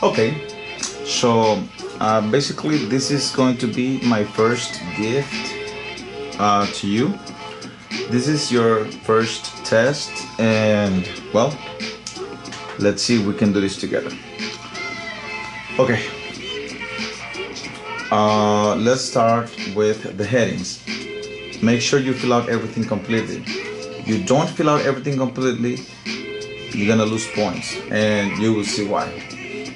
Okay, so basically this is going to be my first gift to you. This is your first test, and well, let's see if we can do this together. Okay, let's start with the headings. Make sure you fill out everything completely. You don't fill out everything completely, you're gonna lose points, and you will see why.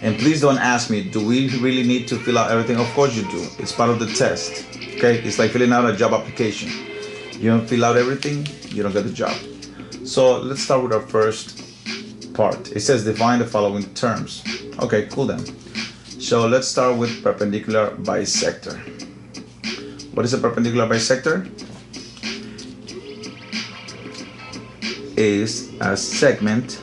And please don't ask me, do we really need to fill out everything? Of course you do. It's part of the test. Okay? It's like filling out a job application. You don't fill out everything, you don't get the job. So let's start with our first part. It says define the following terms. Okay, cool then. So let's start with perpendicular bisector. What is a perpendicular bisector? Is a segment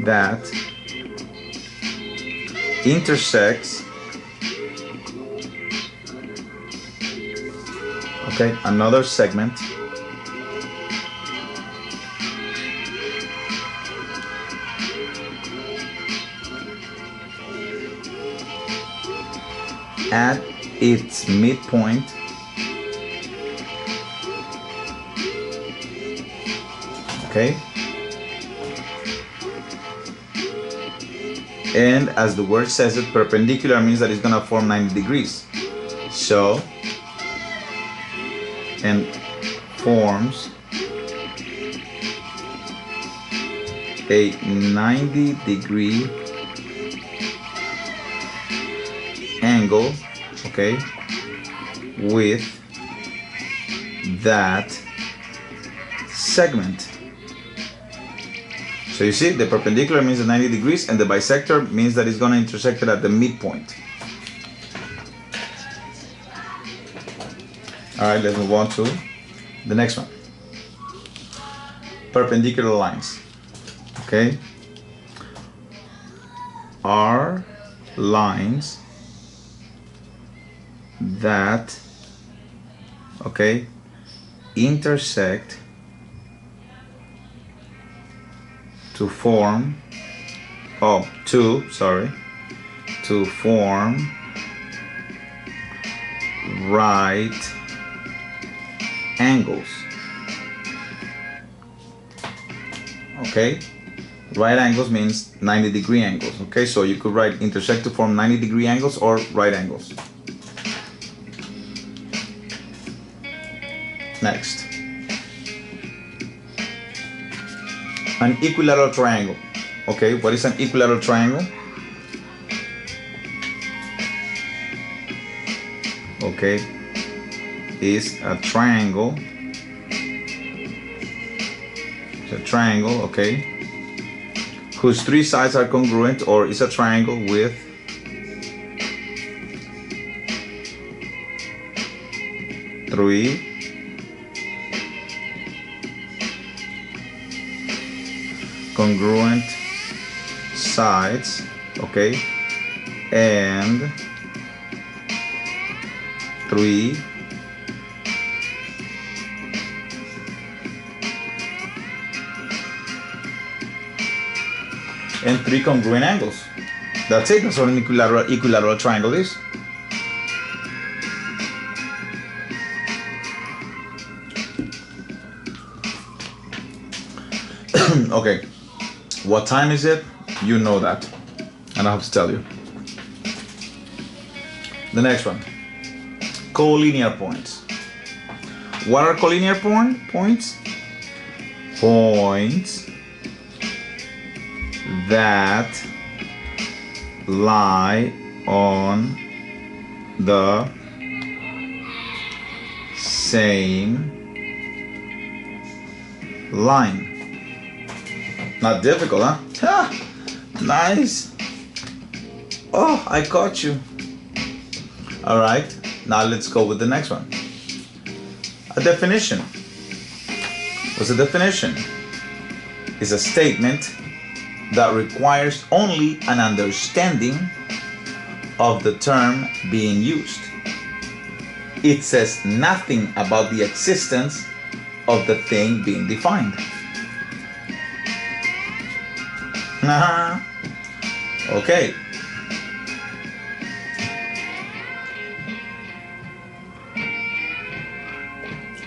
that intersects another segment at its midpoint and as the word says it, perpendicular means that it's gonna form 90 degrees. So, and forms a 90-degree angle, with that segment. So you see, the perpendicular means 90 degrees, and the bisector means that it's going to intersect it at the midpoint. All right, let's move on to the next one. Perpendicular lines. Are lines that intersect to form right angles. Right angles means 90-degree angles. So you could write intersect to form 90-degree angles or right angles. Next, an equilateral triangle. What is an equilateral triangle? Is a triangle. It's a triangle, whose three sides are congruent, or is a triangle with three congruent sides, and three congruent angles. That's it. That's what an equilateral triangle is. What time is it? You know that. And I have to tell you. The next one. Collinear points. What are collinear points? Points that lie on the same line. Not difficult, huh? Nice. Oh, I caught you. All right, now let's go with the next one. A definition. What's a definition? It's a statement that requires only an understanding of the term being used. It says nothing about the existence of the thing being defined. Okay.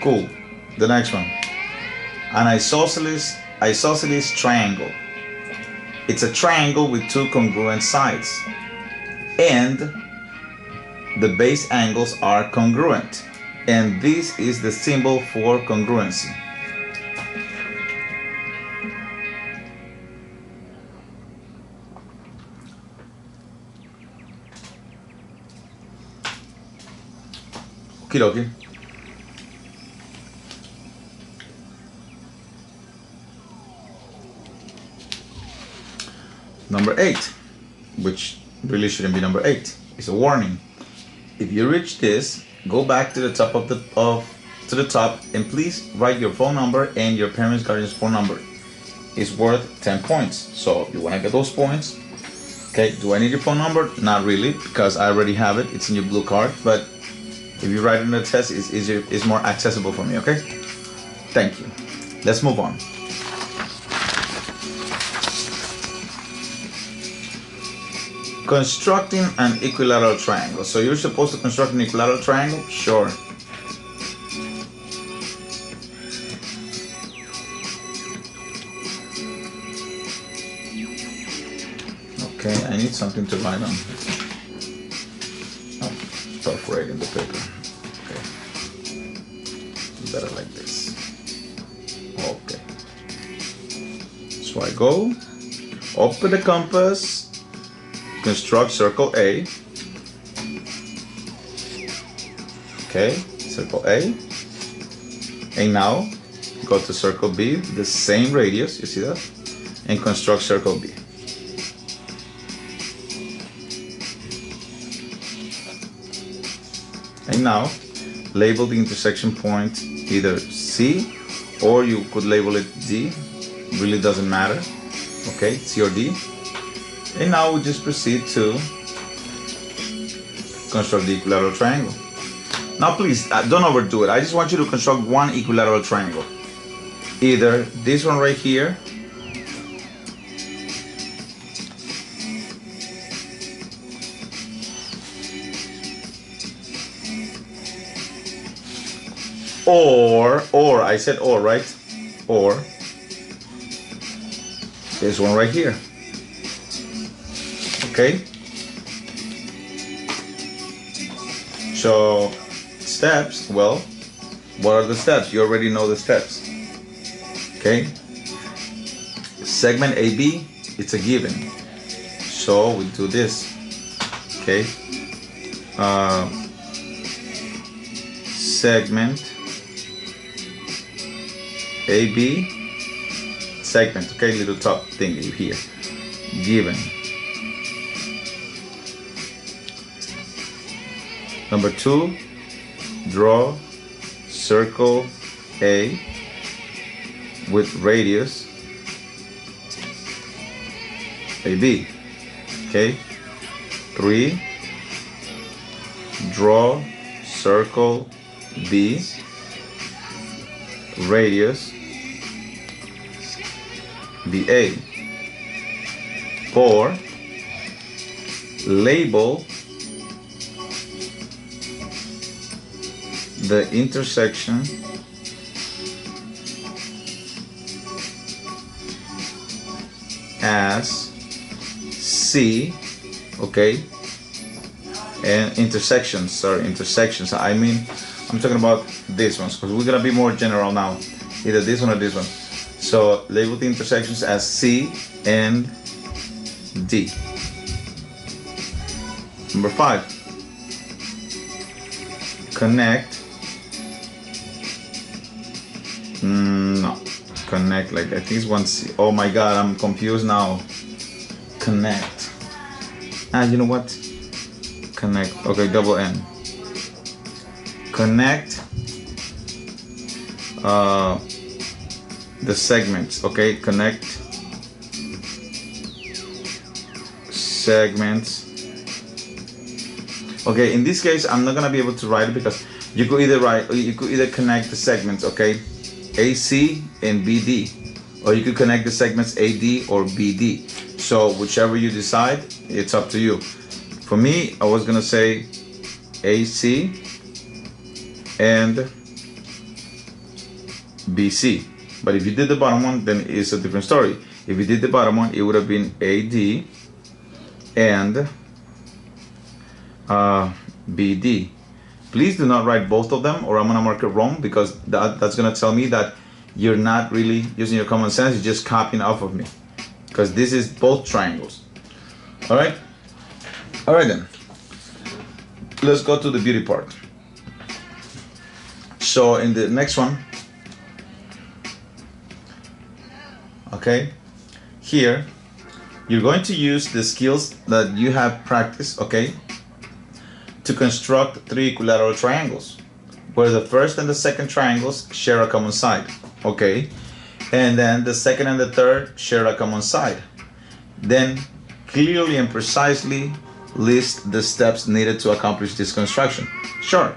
Cool. The next one. An isosceles triangle. It's a triangle with two congruent sides, and the base angles are congruent. And this is the symbol for congruency. Okie dokie. Number 8, which really shouldn't be number 8, is a warning. If you reach this, go back to the top to the top and please write your phone number and your parents' guardian's phone number. It's worth 10 points. So you want to get those points. Okay, do I need your phone number? Not really, because I already have it. It's in your blue card. But if you write it in the test, it's easier, it's more accessible for me. Okay. Thank you. Let's move on. Constructing an equilateral triangle. So you're supposed to construct an equilateral triangle? Sure. Okay, I need something to write on. Oh, perforating the paper. Okay. Better like this. Okay. So I go, open the compass, construct circle A. Okay, circle A. And now go to circle B, the same radius, you see that? And construct circle B. And now label the intersection point either C or you could label it D, really doesn't matter. Okay, C or D. And now we just proceed to construct the equilateral triangle. Now please, don't overdo it. I just want you to construct one equilateral triangle. Either this one right here, or I said or, right? Or this one right here. Okay, so steps, well, what are the steps? You already know the steps. Okay, segment AB, it's a given, so we do this. Okay, segment AB, segment, okay, little top thing here, given. Number 2, draw circle A with radius AB. Okay. 3, draw circle B, radius BA. 4, label the intersection as C, okay, and intersections, I mean, I'm talking about these ones because we're gonna be more general now, either this one or this one. So label the intersections as C and D. Number 5, connect. No, connect, like I think it's one C. Oh my god, I'm confused now. Connect. You know what? Connect. Okay, double N. Connect the segments. Okay, connect segments. Okay, in this case, I'm not gonna be able to write it because you could either connect the segments, okay, AC and BD, or you could connect the segments AD or BD. So whichever you decide, it's up to you. For me, I was gonna say AC and BC. But if you did the bottom one, then it's a different story. If you did the bottom one, it would have been AD and BD. Please do not write both of them, or I'm gonna mark it wrong, because that's gonna tell me that you're not really using your common sense, you're just copying off of me. Because this is both triangles. Alright? Alright then. Let's go to the beauty part. So in the next one, okay, here you're going to use the skills that you have practiced, okay, to construct three equilateral triangles where the first and the second triangles share a common side, okay, and then the second and the third share a common side. Then clearly and precisely list the steps needed to accomplish this construction. Sure.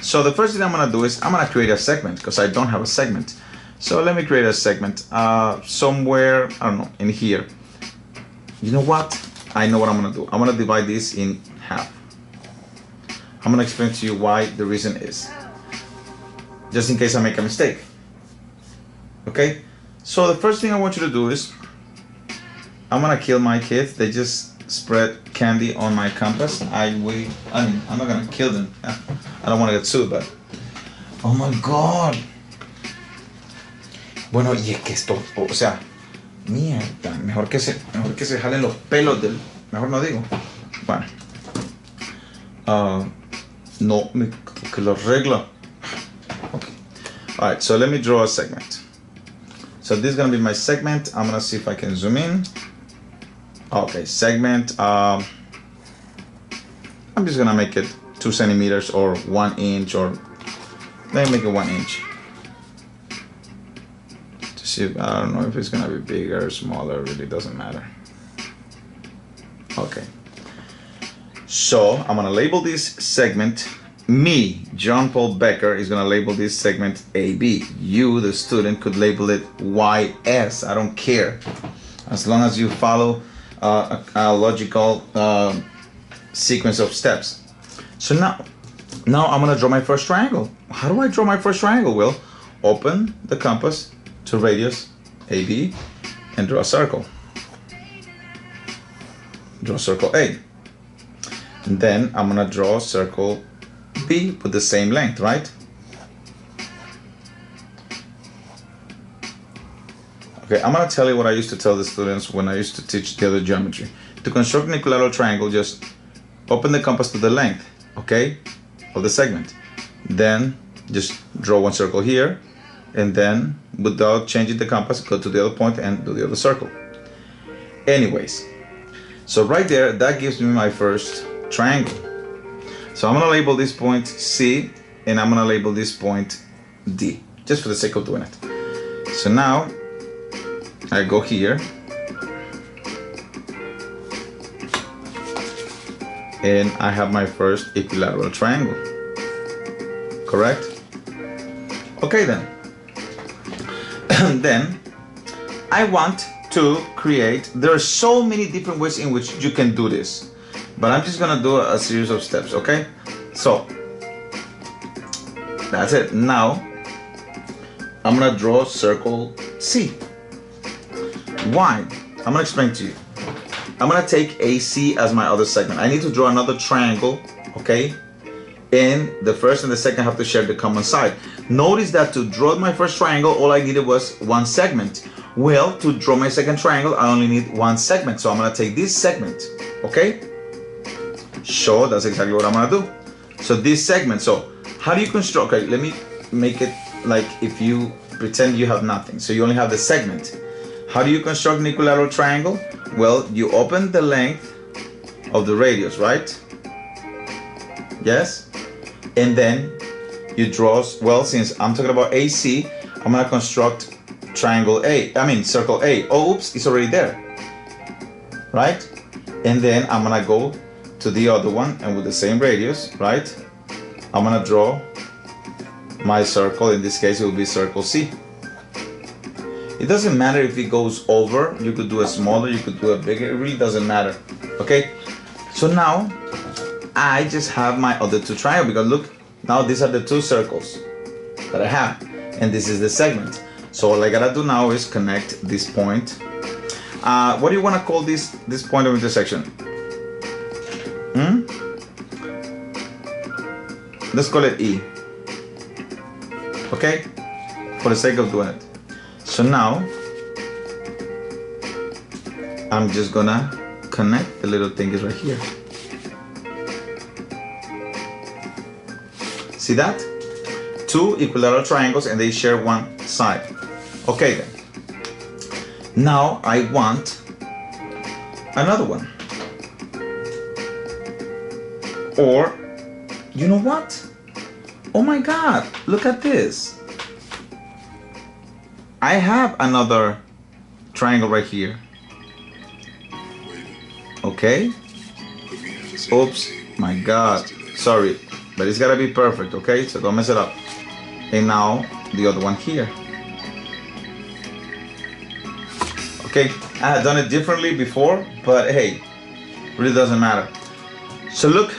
So the first thing I'm gonna do is I'm gonna create a segment, because I don't have a segment. So let me create a segment somewhere, I don't know, in here. You know what? I know what I'm gonna do. I'm gonna divide this in half. I'm gonna explain to you why the reason is, just in case I make a mistake. Okay? So the first thing I want you to do is, I'm gonna kill my kids. They just spread candy on my canvas. I'm not gonna kill them. I don't want to get sued, but oh my god. Bueno, y es que esto, o sea, mierda, mejor que se jalen los pelos del, mejor no digo. Bueno, no me que lo arregla. Okay. All right, so let me draw a segment. So this is gonna be my segment. I'm gonna see if I can zoom in. Okay, segment. I'm just gonna make it 2 centimeters or 1 inch, or let me make it 1 inch. To see if, I don't know if it's gonna be bigger or smaller, it really doesn't matter. Okay. So I'm gonna label this segment, me, John Paul Becker, is gonna label this segment AB. You, the student, could label it YS. I don't care. As long as you follow a logical sequence of steps. So now I'm gonna draw my first triangle. How do I draw my first triangle? Well, open the compass to radius AB and draw a circle. Draw circle A. And then I'm gonna draw circle B with the same length, right? Okay, I'm gonna tell you what I used to tell the students when I used to teach the other geometry. To construct an equilateral triangle, just open the compass to the length, okay, of the segment. Then just draw one circle here, and then without changing the compass, go to the other point and do the other circle. Anyways, so right there, that gives me my first triangle. So I'm gonna label this point C, and I'm gonna label this point D, just for the sake of doing it. So now I go here and I have my first equilateral triangle, correct? Okay then. Then I want to create, there are so many different ways in which you can do this, but I'm just gonna do a series of steps, okay? So that's it. Now I'm gonna draw circle C. Why? I'm gonna explain to you. I'm gonna take AC as my other segment. I need to draw another triangle, okay? And the first and the second have to share the common side. Notice that to draw my first triangle, all I needed was one segment. Well, to draw my second triangle, I only need one segment. So I'm gonna take this segment, okay? So that's exactly what I'm gonna do. So this segment, so how do you construct, okay, let me make it like if you pretend you have nothing. So you only have the segment. How do you construct an equilateral triangle? Well, you open the length of the radius, right? Yes? And then you draw, well, since I'm talking about AC, I'm gonna construct triangle A, circle A. Oh, oops, it's already there, right? And then I'm gonna go to the other one, and with the same radius, right? I'm gonna draw my circle. In this case, it will be circle C. It doesn't matter if it goes over. You could do a smaller, you could do a bigger. It really doesn't matter. Okay? So now I just have my other two triangles, because look, now these are the two circles that I have, and this is the segment. So all I gotta do now is connect this point. What do you want to call this point of intersection? Let's call it E. Okay? For the sake of doing it. So now I'm just gonna connect the little thing is right here. See that? Two equilateral triangles and they share one side. Okay then. Now I want another one. Or, you know what? Oh my God, look at this. I have another triangle right here. Okay? Oops, my God, sorry. But it's gotta be perfect, okay? So don't mess it up. And now the other one here. Okay, I had done it differently before, but hey, really doesn't matter. So look,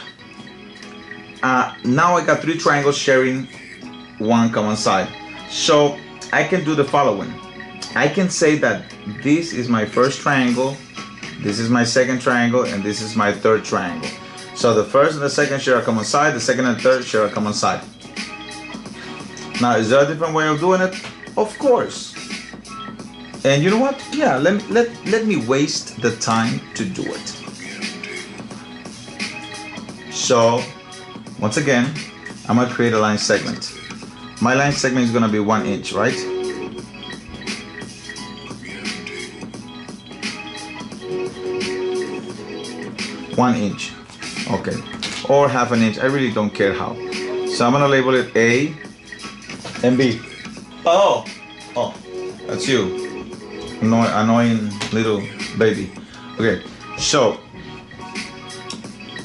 now I got three triangles sharing one common side. So I can do the following. I can say that this is my first triangle, this is my second triangle, and this is my third triangle. So the first and the second share a common side, the second and third share a common side. Now, is there a different way of doing it? Of course. And you know what? Yeah, let me waste the time to do it. So, once again, I'm gonna create a line segment. My line segment is gonna be 1 inch, right? One inch. Okay, or half an inch, I really don't care how. So I'm gonna label it A and B. Oh, that's you, annoying little baby. Okay, so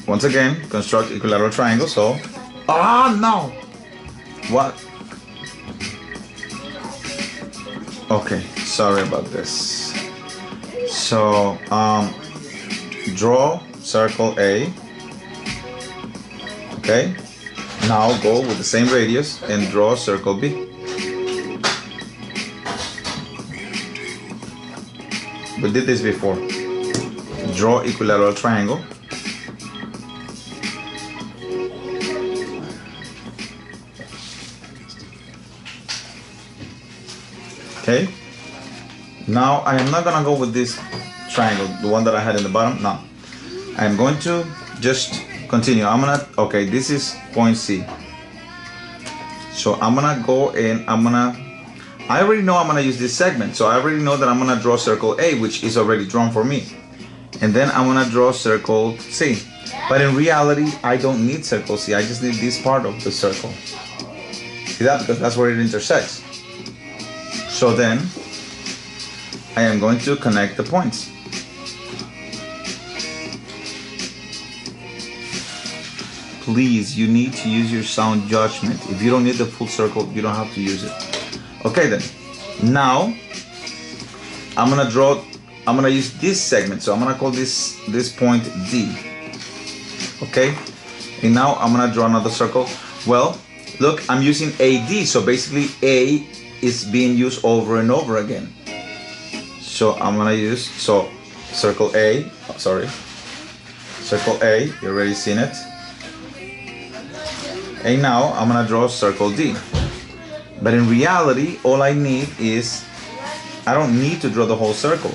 once again, construct equilateral triangle. So, no, what? Okay, sorry about this. So, draw circle A. Okay, now go with the same radius and draw circle B. We did this before. Draw equilateral triangle. Okay, now I am not gonna go with this triangle, the one that I had in the bottom. No, I'm going to just continue. Okay, this is point C. So I'm gonna go and I already know I'm gonna use this segment. So I already know that I'm gonna draw circle A, which is already drawn for me. And then I'm gonna draw circle C. But in reality, I don't need circle C. I just need this part of the circle. See that? Because that's where it intersects. So then I am going to connect the points. Please, you need to use your sound judgment. If you don't need the full circle, you don't have to use it. Okay then. Now I'm gonna use this segment. So I'm gonna call this point D. Okay? And now I'm gonna draw another circle. Well, look, I'm using AD. So basically A is being used over and over again. So I'm gonna use circle A. Circle A, you already seen it. And now I'm gonna draw circle D. But in reality, all I need is, I don't need to draw the whole circle.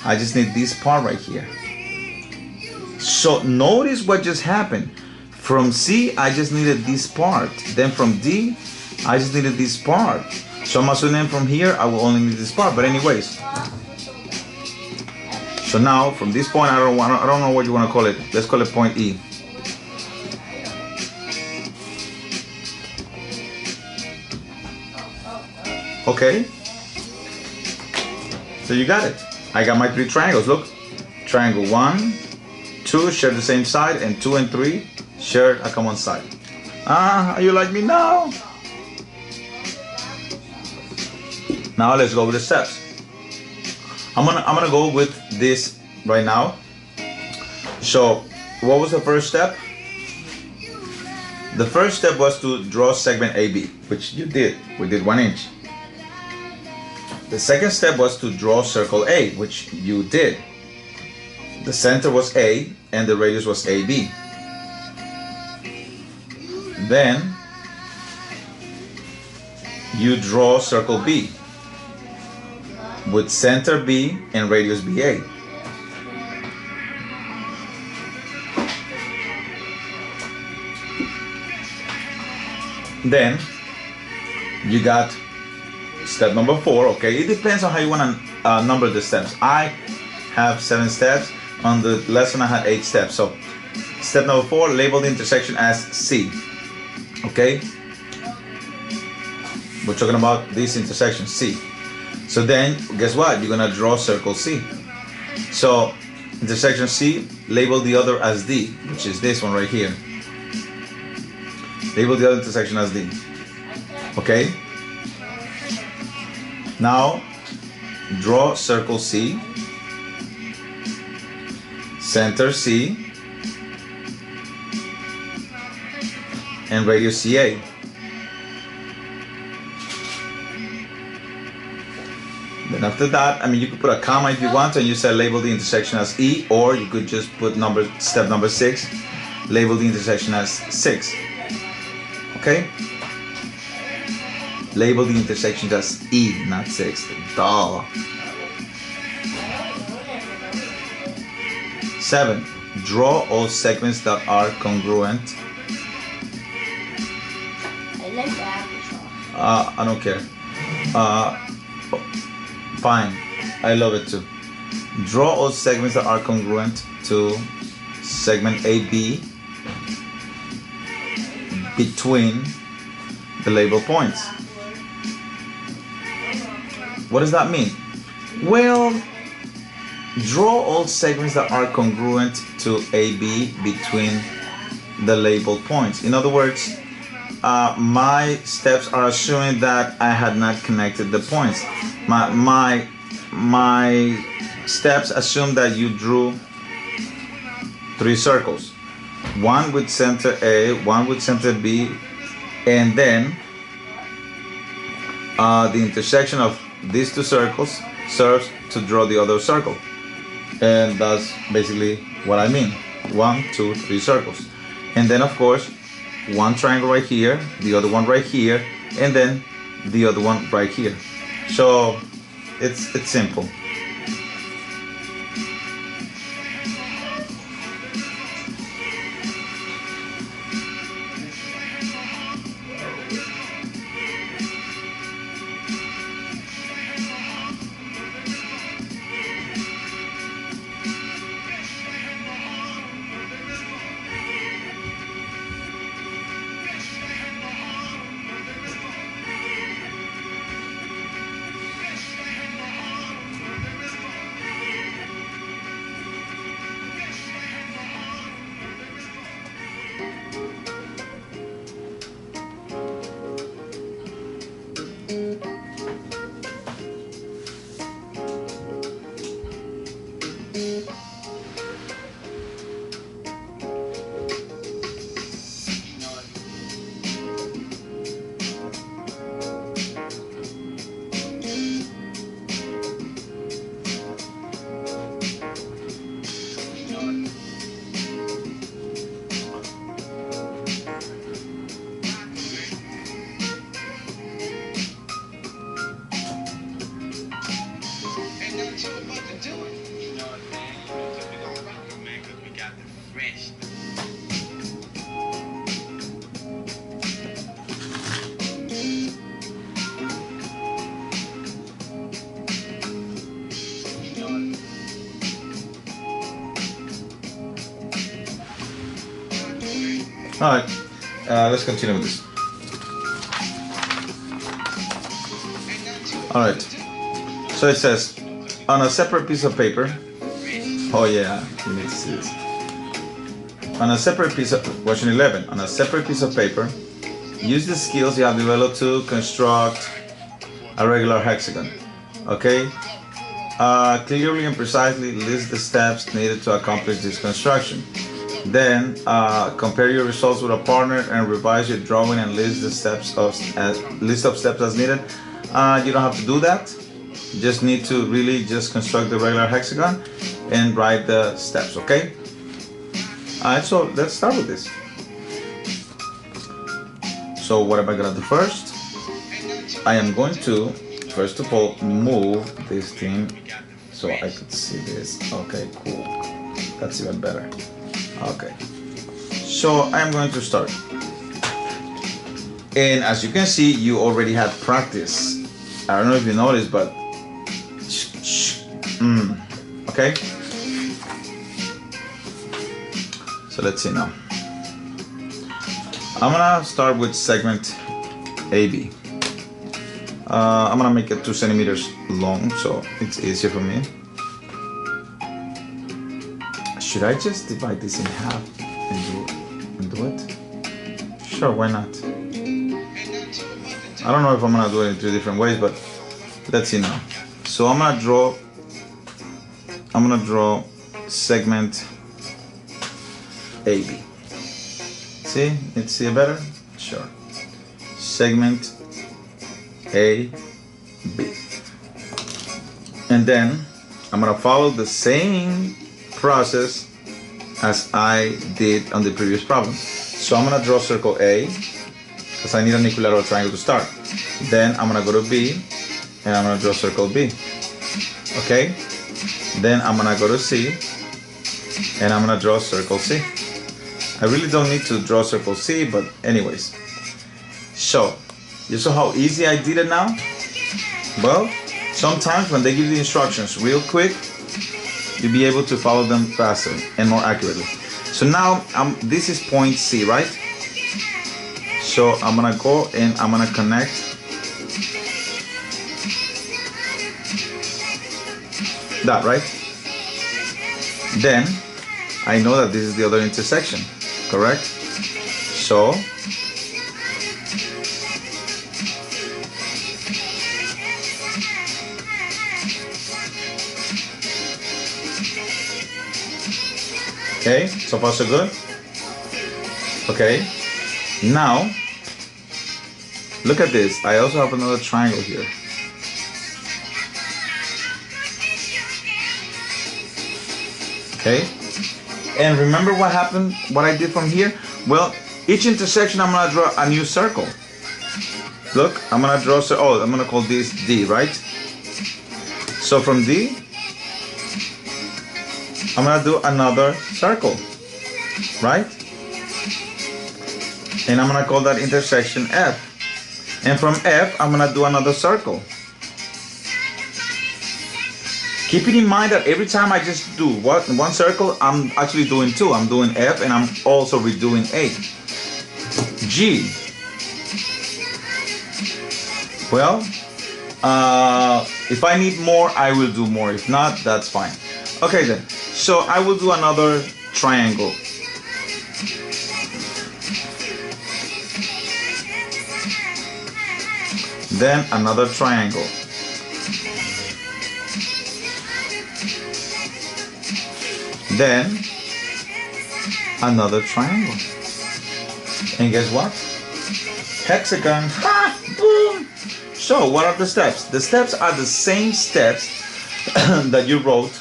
I just need this part right here. So notice what just happened. From C, I just needed this part. Then from D, I just needed this part. So I'm assuming from here, I will only need this part. But anyways. So now from this point, I don't know what you want to call it. Let's call it point E. Okay, so you got it. I got my three triangles. Look, triangle 1, 2 share the same side, and 2 and 3 share a common side. Are you like me now? Now let's go with the steps. I'm gonna go with this right now. So what was the first step? The first step was to draw segment AB, which you did. We did 1 inch. The second step was to draw circle A, which you did. The center was A and the radius was AB. Then you draw circle B with center B and radius BA. Then you got step number 4. Okay, it depends on how you want to number the steps. I have 7 steps. On the lesson I had 8 steps. So step number 4, label the intersection as C. Okay, we're talking about this intersection C. So then guess what, you're gonna draw circle C. So intersection C, label the other as D, which is this one right here. Label the other intersection as D. Okay, now draw circle C, center C, and radius CA. Then after that, I mean, you could put a comma if you want, and you said label the intersection as E, or you could just put step number 6, label the intersection as 6. Okay? Label the intersections as E, not 6. Duh. 7. Draw all segments that are congruent. I like the applesauce. I don't care. Fine. I love it too. Draw all segments that are congruent to segment AB between the label points. What does that mean? Well, draw all segments that are congruent to AB between the labeled points. In other words, my steps are assuming that I had not connected the points. My steps assume that you drew 3 circles. One with center A, one with center B, and then the intersection of these 2 circles serves to draw the other circle. And that's basically what I mean. 1, 2, 3 circles. And then of course, one triangle right here, the other one right here, and then the other one right here. So it's simple. Alright, let's continue with this. Alright, so it says, on a separate piece of paper, oh yeah, you need to see this. On a separate piece of, question 11, on a separate piece of paper, use the skills you have developed to construct a regular hexagon. Okay, Clearly and precisely list the steps needed to accomplish this construction. Then compare your results with a partner and revise your drawing and list the steps of list of steps as needed. You don't have to do that. You just need to really just construct the regular hexagon and write the steps. Okay. Alright, so let's start with this. So what am I gonna do first? I am going to first of all move this thing so I could see this. Okay, cool. That's even better. Okay. So I'm going to start. And as you can see, you already had practice. I don't know if you noticed, but okay. So let's see now. I'm gonna start with segment AB. I'm gonna make it 2 centimeters long so it's easier for me. Should I just divide this in half and do it? Sure, why not? I don't know if I'm gonna do it in 2 different ways, but let's see now. So I'm gonna draw segment AB. See? Let's see it better? Sure. Segment A, B. And then I'm gonna follow the same process as I did on the previous problem. So I'm gonna draw circle A because I need an equilateral triangle to start. Then I'm gonna go to B and I'm gonna draw circle B. Okay? Then I'm gonna go to C and I'm gonna draw circle C. I really don't need to draw circle C, but anyways. So, you saw how easy I did it now? Well, sometimes when they give you the instructions real quick, you'll be able to follow them faster and more accurately. So now, this is point C, right? So I'm gonna go and I'm gonna connect that, right? Then, I know that this is the other intersection, correct? So, okay, so far so good. Okay, now look at this. I also have another triangle here. Okay, and remember what happened, what I did from here? Well, each intersection I'm gonna draw a new circle. Look, I'm gonna draw, I'm gonna call this D, right? So from D, I'm gonna do another circle, right? And I'm gonna call that intersection F. And from F, I'm gonna do another circle. Keeping in mind that every time I just do one circle, I'm actually doing 2. I'm doing F and I'm also redoing A. G. Well, if I need more, I will do more. If not, that's fine. Okay then, so I will do another triangle. Then another triangle. Then another triangle. And guess what? Hexagon. Ha! Boom! So what are the steps? The steps are the same steps that you wrote,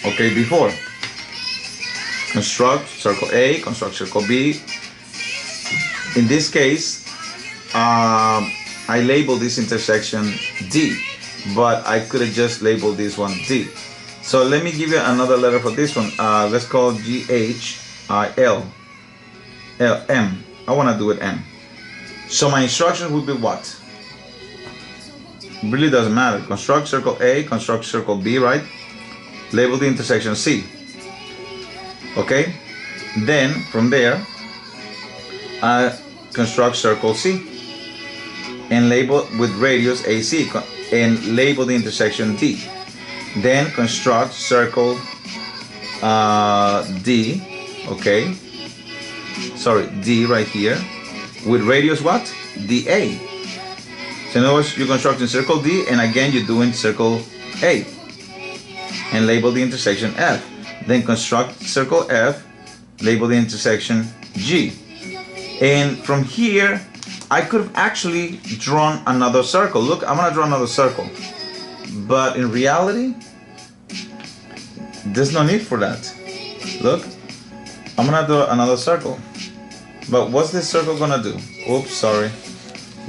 okay, before. Construct circle A, construct circle B. In this case, I labeled this intersection D, but I could have just labeled this one D. So let me give you another letter for this one. Let's call G-H-I-L. M. I want to do it M. So my instructions would be what? Really doesn't matter. Construct circle A, construct circle B, right? Label the intersection C. Okay? Then from there, construct circle C and label with radius AC and label the intersection D. Then construct circle D, okay? Sorry, D right here with radius what? DA. So in other words, you're constructing circle D and again you're doing circle A and label the intersection F. Then construct circle F, label the intersection G. And from here, I could have actually drawn another circle. Look, I'm gonna draw another circle. But in reality, there's no need for that. Look, I'm gonna do another circle. But what's this circle gonna do? Oops, sorry.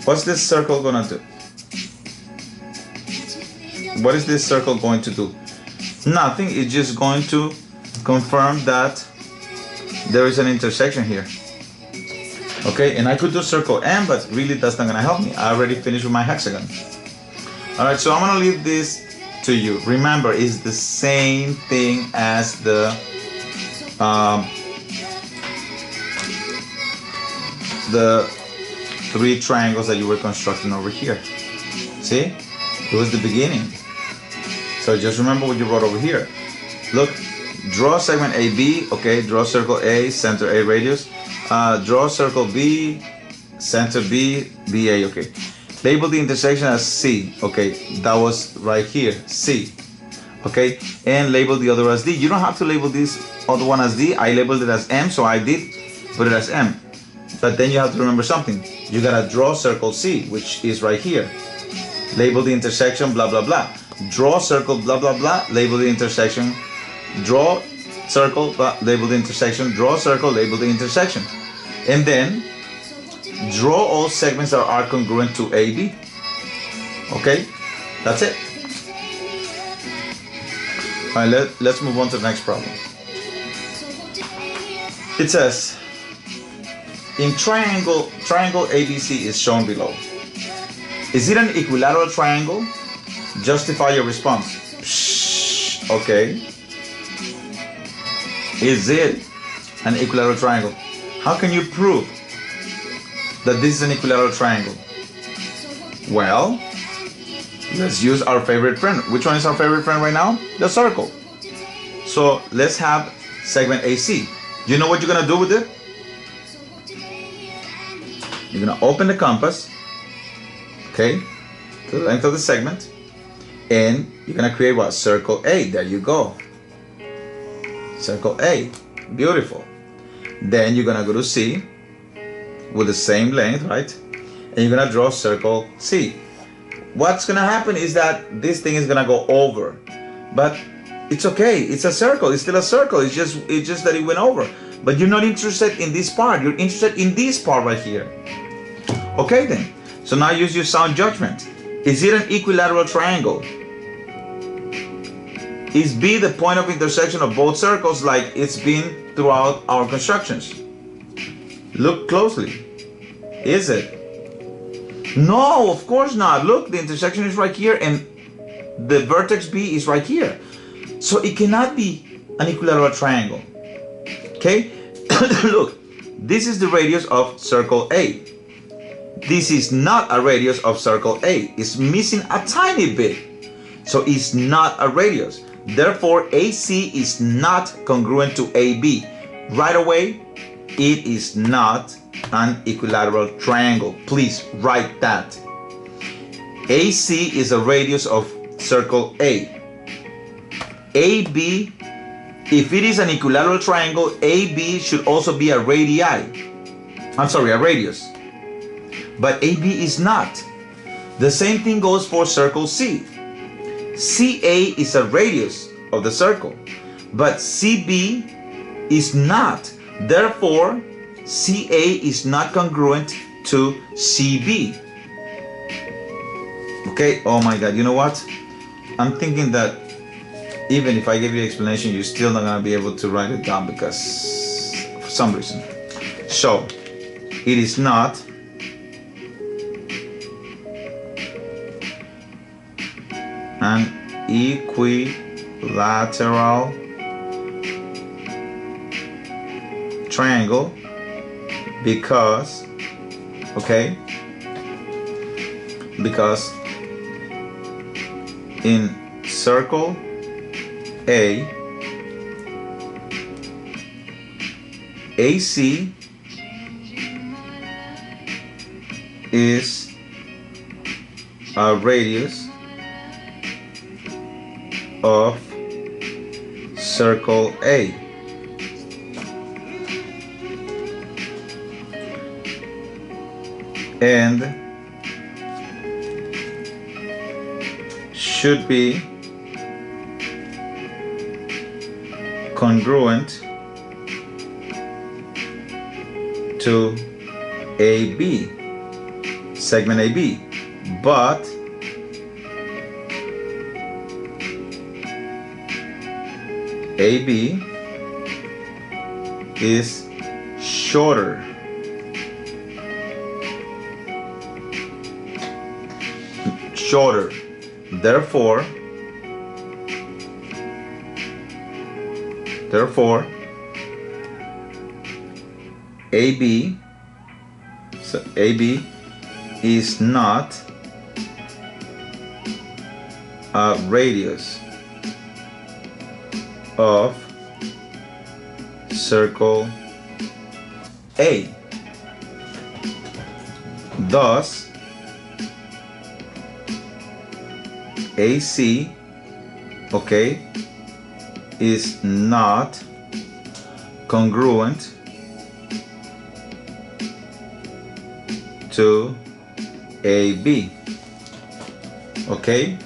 What's this circle gonna do? What is this circle going to do? Nothing. It's just going to confirm that there is an intersection here. Okay, and I could do circle M, but really that's not gonna help me. I already finished with my hexagon. Alright, so I'm gonna leave this to you. Remember, it's the same thing as the three triangles that you were constructing over here. See? It was the beginning. So just remember what you wrote over here. Look, draw segment AB, okay, draw circle A, center A radius. Draw circle B, center B, BA, okay. Label the intersection as C, okay, that was right here, C, okay. And label the other as D. You don't have to label this other one as D. I labeled it as M, so I did put it as M. But then you have to remember something. You gotta draw circle C, which is right here. Label the intersection, blah, blah, blah. Draw circle, blah, blah, blah. Label the intersection. Draw circle, blah, label the intersection. Draw circle, label the intersection. And then draw all segments that are congruent to AB. Okay? That's it. All right, let's move on to the next problem. It says, in triangle ABC is shown below. Is it an equilateral triangle? Justify your response. Psh, okay. Is it an equilateral triangle? How can you prove that this is an equilateral triangle? Well, let's use our favorite friend. Which one is our favorite friend right now? The circle. So let's have segment AC. You know what you're gonna do with it? You're gonna open the compass, okay, to the length of the segment, and you're gonna create what? Circle A. There you go. Circle A. Beautiful. Then you're gonna go to C with the same length, right? And you're gonna draw circle C. What's gonna happen is that this thing is gonna go over, but it's okay. It's a circle. It's still a circle. It's just that it went over. But you're not interested in this part. You're interested in this part right here. Okay then. So now use your sound judgment. Is it an equilateral triangle? Is B the point of intersection of both circles like it's been throughout our constructions? Look closely. Is it? No, of course not. Look, the intersection is right here and the vertex B is right here. So it cannot be an equilateral triangle. Okay? Look, this is the radius of circle A. This is not a radius of circle A. It's missing a tiny bit. So it's not a radius. Therefore, AC is not congruent to AB. Right away, it is not an equilateral triangle. Please write that. AC is a radius of circle A. AB, if it is an equilateral triangle, AB should also be a radii. I'm sorry, a radius. But AB is not. The same thing goes for circle C. CA is a radius of the circle, but CB is not. Therefore, CA is not congruent to CB. Okay, oh my God, you know what? I'm thinking that even if I give you explanation, you're still not gonna be able to write it down because for some reason. So, it is not an equilateral triangle because, okay, because in circle A, AC is a radius of circle A. And should be congruent to AB, segment AB, but AB is shorter. Therefore AB is not a radius of circle A. Thus, AC, okay, is not congruent to AB. Okay,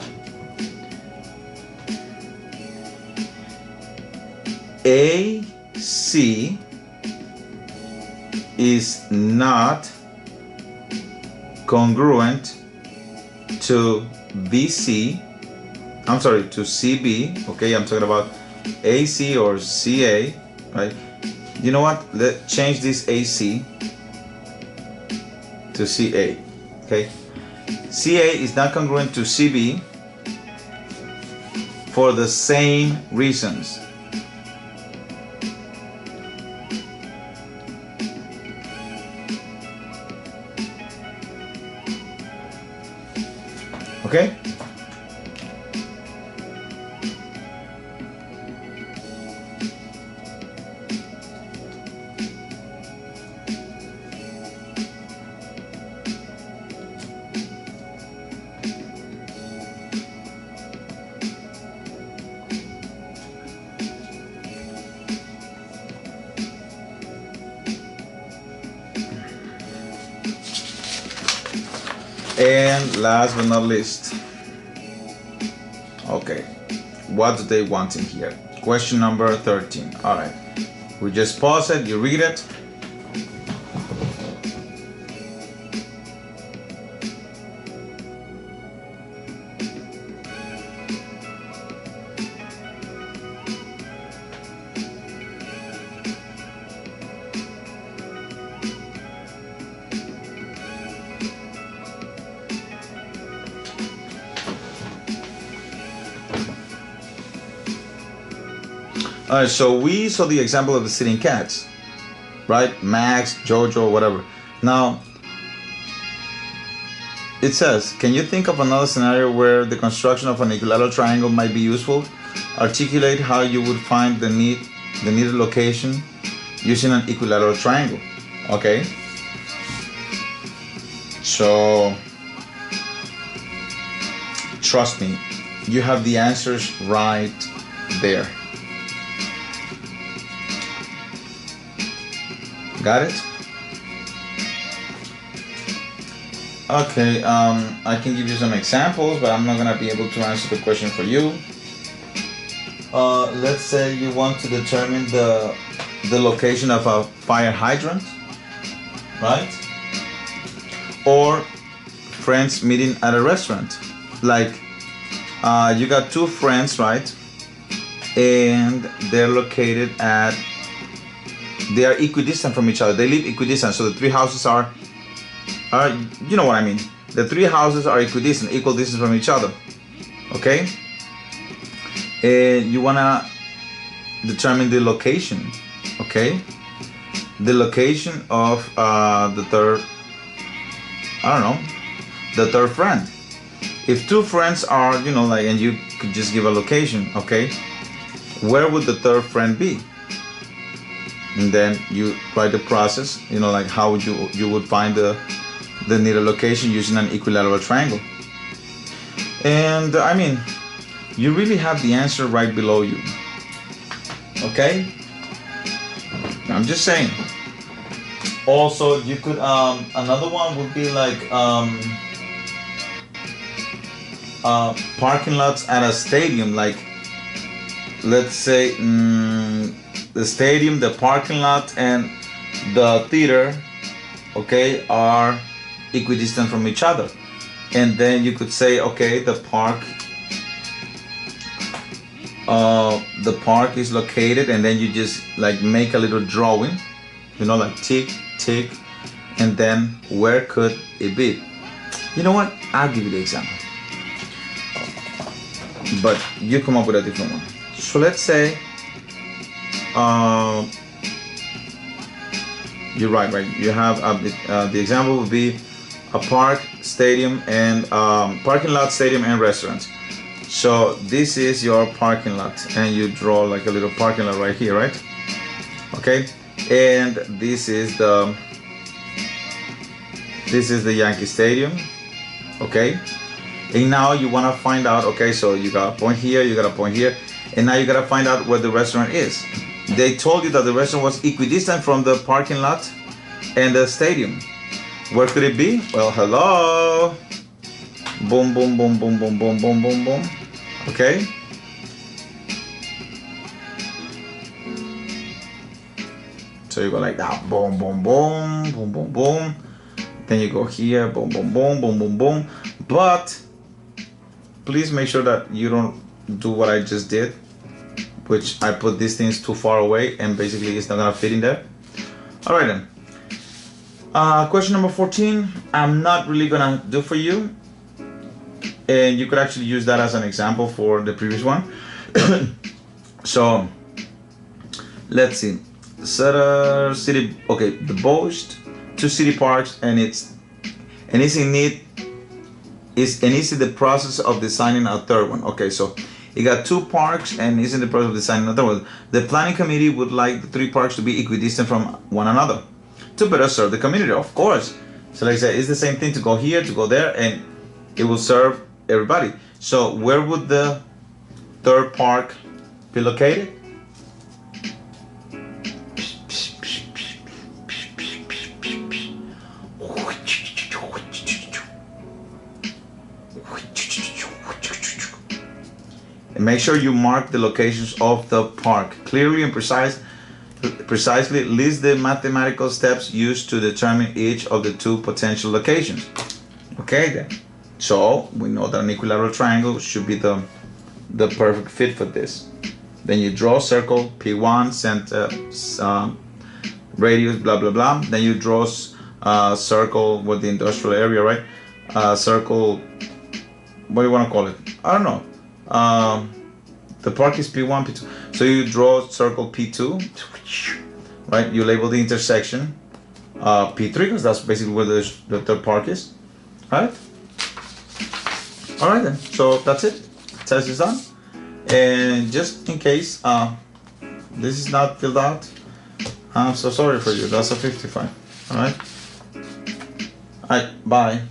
AC is not congruent to BC. I'm sorry, to CB. Okay, I'm talking about AC or CA, right? You know what? Let's change this AC to CA. Okay, CA is not congruent to CB for the same reasons. Okay? And last but not least, okay, what do they want in here? Question number 13. All right, we just pause it, you read it. All right, so we saw the example of the sitting cats, right? Max, Jojo, whatever. Now, it says, can you think of another scenario where the construction of an equilateral triangle might be useful? Articulate how you would find the needed location using an equilateral triangle. Okay. So, trust me, you have the answers right there. Got it? Okay, I can give you some examples, but I'm not gonna be able to answer the question for you. Let's say you want to determine the location of a fire hydrant, right? Or friends meeting at a restaurant. Like, you got two friends, right? And they're located at, they are equidistant from each other. They live equidistant, so the three houses are, you know what I mean. The three houses are equidistant, equal distance from each other. Okay? And you wanna determine the location. Okay? The location of the third, I don't know, the third friend. If two friends are, you know, like, and you could just give a location, okay? Where would the third friend be? And then you write the process, you know, like how would you would find the needed location using an equilateral triangle. And I mean, you really have the answer right below you. Okay? I'm just saying. Also, you could another one would be like parking lots at a stadium. Like, let's say the stadium, the parking lot, and the theater, okay, are equidistant from each other. And then you could say, okay, the park is located, and then you just like make a little drawing, you know, like tick, tick, and then where could it be? You know what? I'll give you the example. But you come up with a different one. So let's say, you're right. You have the example would be a park, stadium, and parking lot, stadium, and restaurant. So this is your parking lot, and you draw like a little parking lot right here, right? Okay, and this is the Yankee Stadium. Okay, and now you want to find out. Okay, so you got a point here, you got a point here, and now you got to find out where the restaurant is. They told you that the restaurant was equidistant from the parking lot and the stadium. Where could it be? Well, hello. Boom, boom, boom, boom, boom, boom, boom, boom, boom. Okay. So you go like that. Boom, boom, boom, boom, boom, boom. Then you go here. Boom, boom, boom, boom, boom, boom. But please make sure that you don't do what I just did, which I put these things too far away, and basically it's not gonna fit in there. All right then. Question number 14, I'm not really gonna do for you, and you could actually use that as an example for the previous one. So let's see. City, okay, the boast 2 city parks, and it's in the process of designing a third one. Okay, so you got 2 parks and is in the process of designing a third one. The planning committee would like the 3 parks to be equidistant from one another to better serve the community, of course. So like I said, it's the same thing to go here, to go there, and it will serve everybody. So where would the 3rd park be located? And make sure you mark the locations of the park clearly and precisely. List the mathematical steps used to determine each of the 2 potential locations. Okay then. So we know that an equilateral triangle should be the perfect fit for this. Then you draw a circle, P1, center, radius, blah blah blah. Then you draw a circle with the industrial area, right? Circle, what do you want to call it? I don't know. The park is P1, P2. So you draw circle P2, right? You label the intersection P3, because that's basically where the 3rd park is, right? All right then. So that's it. Test is done. And just in case this is not filled out, I'm so sorry for you. That's a 55. All right. All right. Bye.